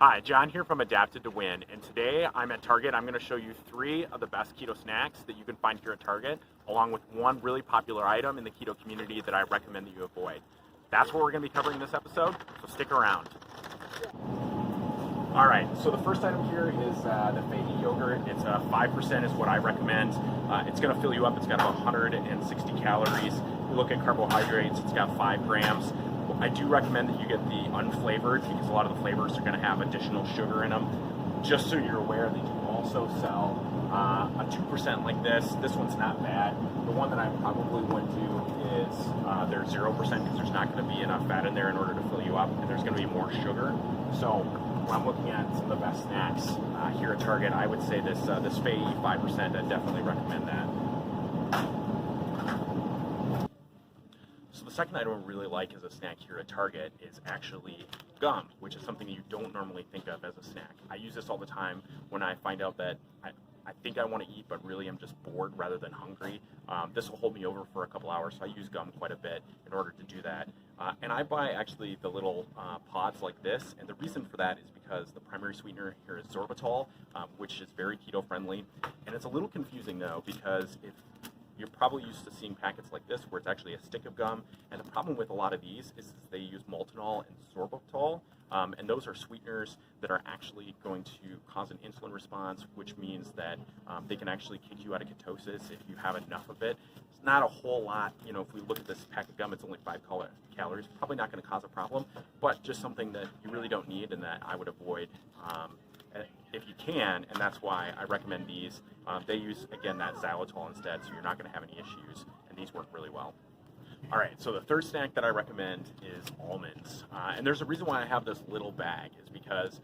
Hi, John here from Adapted to Win, and today I'm at Target. I'm going to show you 3 of the best keto snacks that you can find here at Target, along with one really popular item in the keto community that I recommend that you avoid. That's what we're going to be covering in this episode, so stick around. Alright, so the first item here is the Fei yogurt. It's 5% is what I recommend. It's going to fill you up. It's got about 160 calories. You look at carbohydrates, it's got 5 grams. I do recommend that you get the unflavored because a lot of the flavors are going to have additional sugar in them. Just so you're aware, they do also sell a 2% like this. This one's not bad. The one that I probably would do is their 0% because there's not going to be enough fat in there in order to fill you up, and there's going to be more sugar. So when I'm looking at some of the best snacks here at Target, I would say this Fei 5%. I definitely recommend that. So the second item I really like as a snack here at Target is actually gum, which is something you don't normally think of as a snack. I use this all the time when I find out that I think I want to eat, but really I'm just bored rather than hungry. This will hold me over for a couple hours, so I use gum quite a bit in order to do that. And I buy actually the little pods like this, and the reason for that is because the primary sweetener here is sorbitol, which is very keto friendly. And it's a little confusing though, because if you're probably used to seeing packets like this where it's actually a stick of gum, and the problem with a lot of these is they use maltinol and sorbitol, and those are sweeteners that are actually going to cause an insulin response, which means that they can actually kick you out of ketosis if you have enough of it. It's not a whole lot, you know, if we look at this pack of gum, it's only 5 calories, probably not going to cause a problem, but just something that you really don't need and that I would avoid if you can, and that's why I recommend these. They use, again, that xylitol instead, so you're not going to have any issues, and these work really well. Alright, so the third snack that I recommend is almonds. And there's a reason why I have this little bag, is because,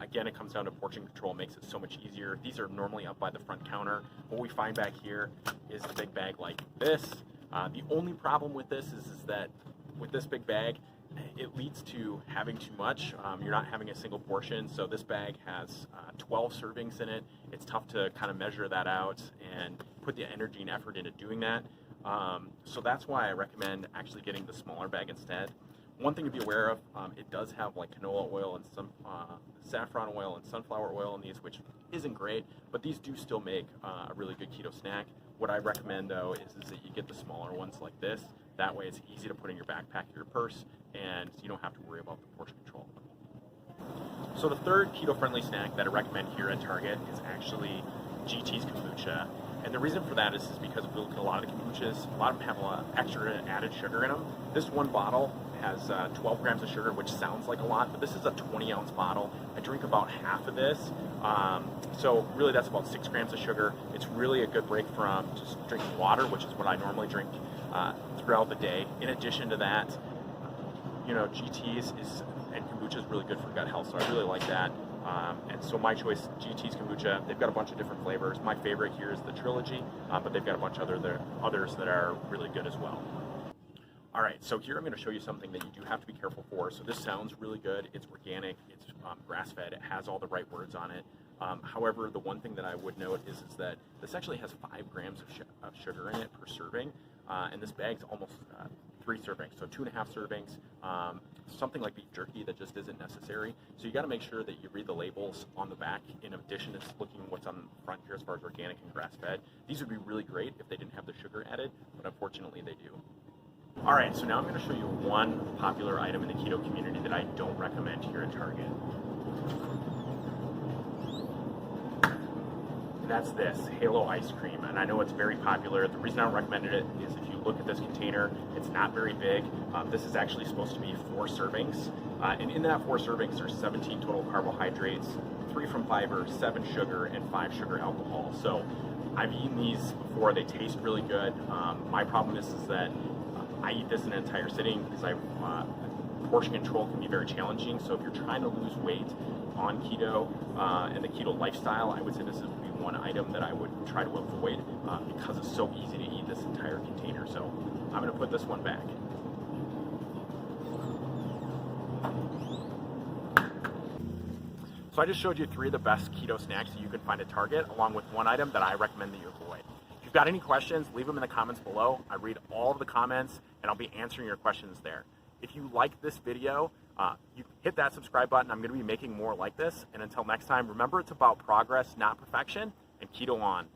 again, it comes down to portion control. It makes it so much easier. These are normally up by the front counter. What we find back here is the big bag like this. The only problem with this is that with this big bag, it leads to having too much. You're not having a single portion, so this bag has 12 servings in it. It's tough to kind of measure that out and put the energy and effort into doing that. So that's why I recommend actually getting the smaller bag instead. One thing to be aware of, it does have like canola oil and some saffron oil and sunflower oil in these, which isn't great, but these do still make a really good keto snack. What I recommend though is that you get the smaller ones like this. That way it's easy to put in your backpack or your purse, and you don't have to worry about the portion control. So the third keto-friendly snack that I recommend here at Target is actually GT's Kombucha. And the reason for that is because if we look at a lot of the kombuchas, a lot of them have a lot of extra added sugar in them. This one bottle has 12 grams of sugar, which sounds like a lot, but this is a 20-ounce bottle. I drink about half of this, so really that's about 6 grams of sugar. It's really a good break from just drinking water, which is what I normally drink throughout the day. In addition to that, you know, GT's and kombucha is really good for gut health, so I really like that. And so my choice, GT's Kombucha. They've got a bunch of different flavors. My favorite here is the Trilogy, but they've got a bunch of others that are really good as well. Alright, so here I'm going to show you something that you do have to be careful for. So this sounds really good. It's organic, it's grass-fed, it has all the right words on it. However, the one thing that I would note is that this actually has 5 grams of sugar in it per serving, and this bag's almost 3 servings, so 2.5 servings. Something like beef jerky that just isn't necessary. So you got to make sure that you read the labels on the back in addition to looking what's on the front here as far as organic and grass-fed. These would be really great if they didn't have the sugar added, but unfortunately they do. Alright, so now I'm going to show you one popular item in the keto community that I don't recommend here at Target. That's this Halo ice cream, and I know it's very popular. The reason I don't recommend it is if you look at this container, it's not very big. This is actually supposed to be 4 servings, and in that 4 servings there's 17 total carbohydrates, 3 from fiber, 7 sugar, and 5 sugar alcohol. So I've eaten these before. They taste really good. My problem is that I eat this in an entire sitting because portion control can be very challenging. So if you're trying to lose weight on keto and the keto lifestyle, I would say this would be one item that I would try to avoid because it's so easy to eat this entire container. So I'm going to put this one back. So I just showed you 3 of the best keto snacks that you can find at Target, along with one item that I recommend that you avoid. If you've got any questions, leave them in the comments below. I read all of the comments, and I'll be answering your questions there. If you like this video, You hit that subscribe button. I'm going to be making more like this. And until next time, remember, it's about progress, not perfection, and keto on.